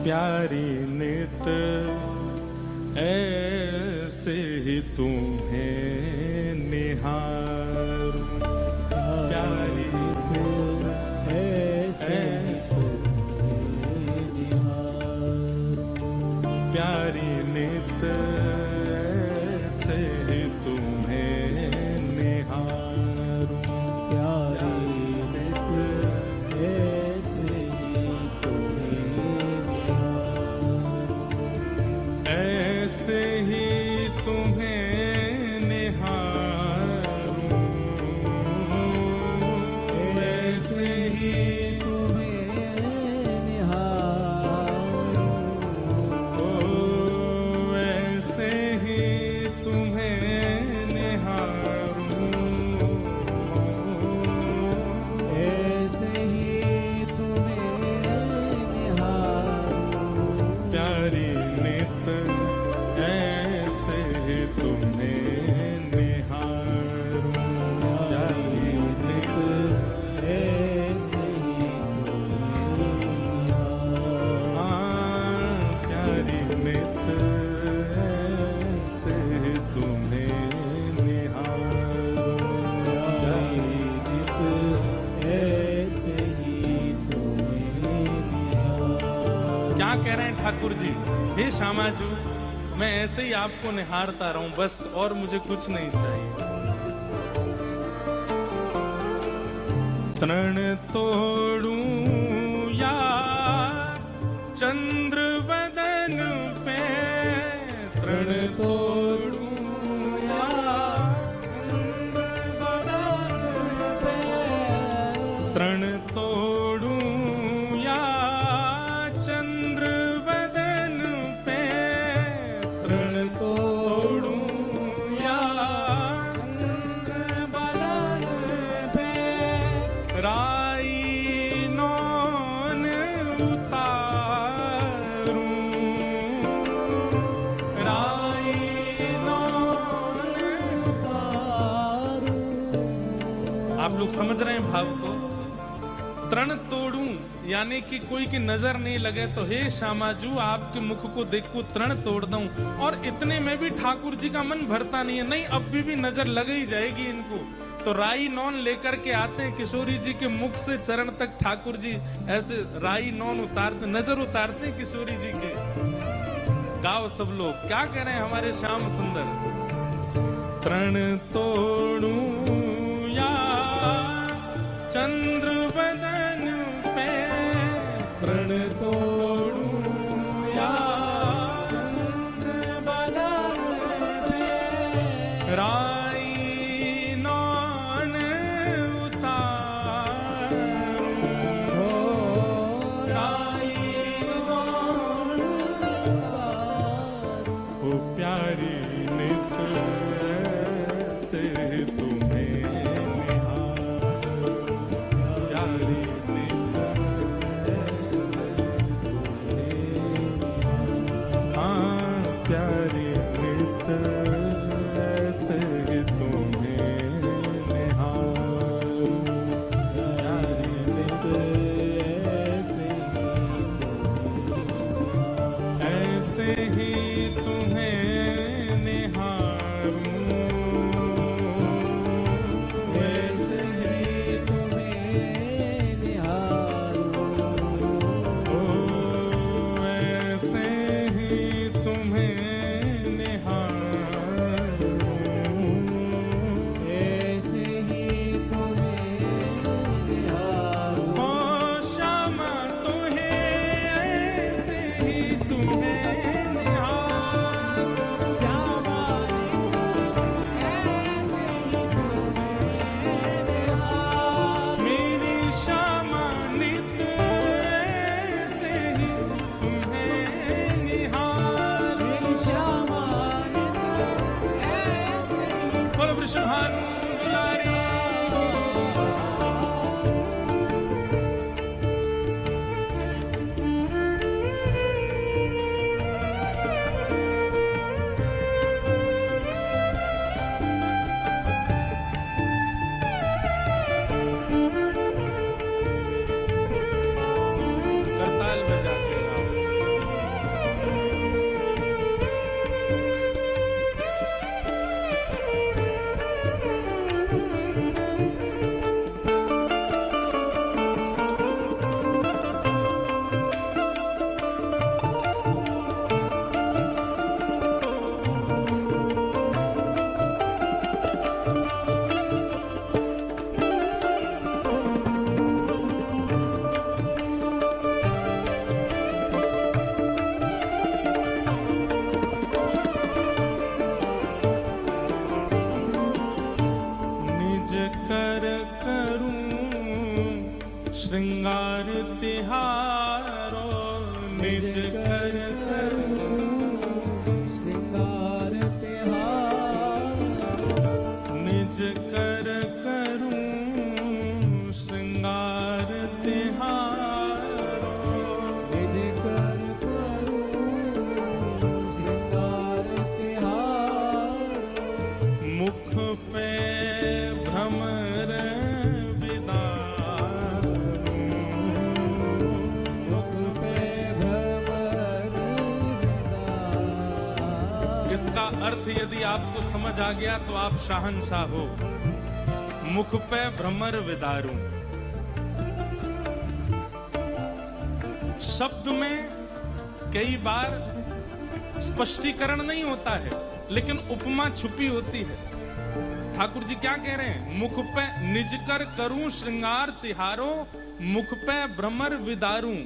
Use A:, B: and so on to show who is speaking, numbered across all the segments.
A: प्यारी नित ऐसे ही तुम्हें निहारूं, प्यारी नित ऐसे प्यारी नित ऐसे ही तुम्हें निहारूं, प्यारी नित ऐसे ही तुम्हें निहारूं, ऐसे ही तुम्हें निहारूं, ऐसे ही प्यारी नित ऐसे ही तुम्हें निहारूं, प्यारी नित ऐसे ही प्यारी नित ऐसे ही तुम्हें निहारूं, प्यारी नित ऐसे ही तुम्हें निहारूं। क्या कह रहे हैं ठाकुर जी? हे श्यामाजू, मैं ऐसे ही आपको निहारता रहूं बस, और मुझे कुछ नहीं चाहिए। तृण तोड़ूं या चंद्र बदन पे, तृण तोड़ूं या चंद्र बदन पे, तृण तोड़ूं या चंद्र बदन पे, तृण तोड़ूं या चंद्र बदन पे, राई नौन उतारूं, राई नौन उतारूं। आप लोग समझ रहे हैं भाव को? तृण तोड़ूं यानी कि कोई की नजर नहीं लगे, तो हे श्यामाजू आपके मुख को देखो तृण तोड़ दूं। और इतने में भी ठाकुर जी का मन भरता नहीं है, नहीं अब भी नजर लग ही जाएगी इनको। तो राई नौन लेकर के आते हैं किशोरी जी के मुख से चरण तक, ठाकुर जी ऐसे राई नौन उतारते, नजर उतारते हैं किशोरी जी के। गाओ सब लोग, क्या कह रहे हैं हमारे श्याम सुंदर? तृण तोड़ूं या चंद्र बदन पे, तृण तोड़ूं या चंद्र बदन पे, राई नौन उतारूं, राई नौन उतारूं। ओ प्यारी नित ऐसे तुम्हें निहारूं, प्यारी नित ऐसे निज कर करूं
B: श्रृंगार तिहार,
A: निज कर करूं श्रृंगार तिहारो,
B: निज कर करूं श्रृंगार तिहार,
A: मुख पे भ्रमर विदारूं,
B: मुख पे भ्रमर विदार।
A: इसका अर्थ यदि आपको समझ आ गया तो आप शाहनशाह हो। मुख पे भ्रमर विदारूं, शब्द में कई बार स्पष्टीकरण नहीं होता है, लेकिन उपमा छुपी होती है। ठाकुर जी क्या कह रहे हैं? मुख पे निज कर करूं श्रृंगार तिहारो, मुख पे भ्रमर विदारूं।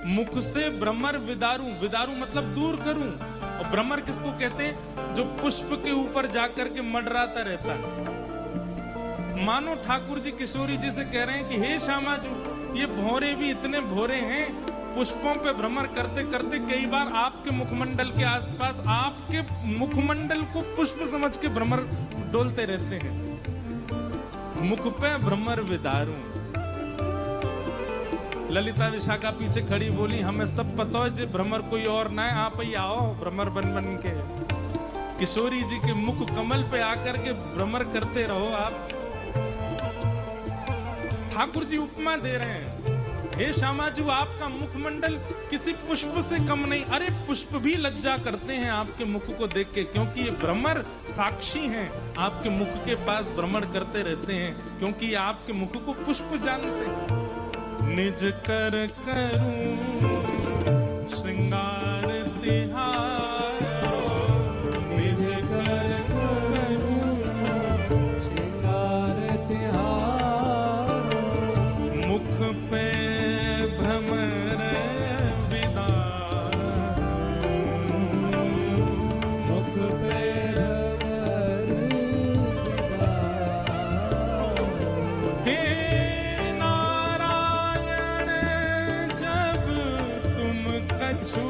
A: मुख से भ्रमर विदारूं, विदारूं मतलब दूर करूं। और भ्रमर किसको कहते हैं? जो पुष्प के ऊपर जाकर के मंडराता रहता है। मानो ठाकुर जी किशोरी जी से कह रहे हैं कि हे श्यामाजू, ये भौरे भी इतने भौरे हैं, पुष्पों पे भ्रमण करते करते कई बार आपके मुखमंडल के आसपास आपके मुखमंडल को पुष्प समझ के भ्रमर डोलते रहते हैं। मुख पे भ्रमर विदारूं। ललिता विशाखा पीछे खड़ी बोली, हमें सब पता है जे भ्रमर कोई और ना है, आप ही आओ भ्रमर बन बन के। किशोरी जी के मुख कमल पे आकर के भ्रमर करते रहो आप। ठाकुर जी उपमा दे रहे हैं, हे श्यामाजू, आपका मुखमंडल किसी पुष्प से कम नहीं। अरे पुष्प भी लज्जा करते हैं आपके मुख को देख के, क्योंकि ये भ्रमर साक्षी हैं, आपके मुख के पास भ्रमण करते रहते हैं, क्योंकि ये आपके मुख को पुष्प जानते हैं। निज कर करूं श्रृंगार तिहारो, निज कर करूं
B: श्रृंगार तिहार,
A: मुख पे भ्रमर विदारूं,
B: मुख पे भ्रमर विदार।
A: हे नारायण जब तुम कछु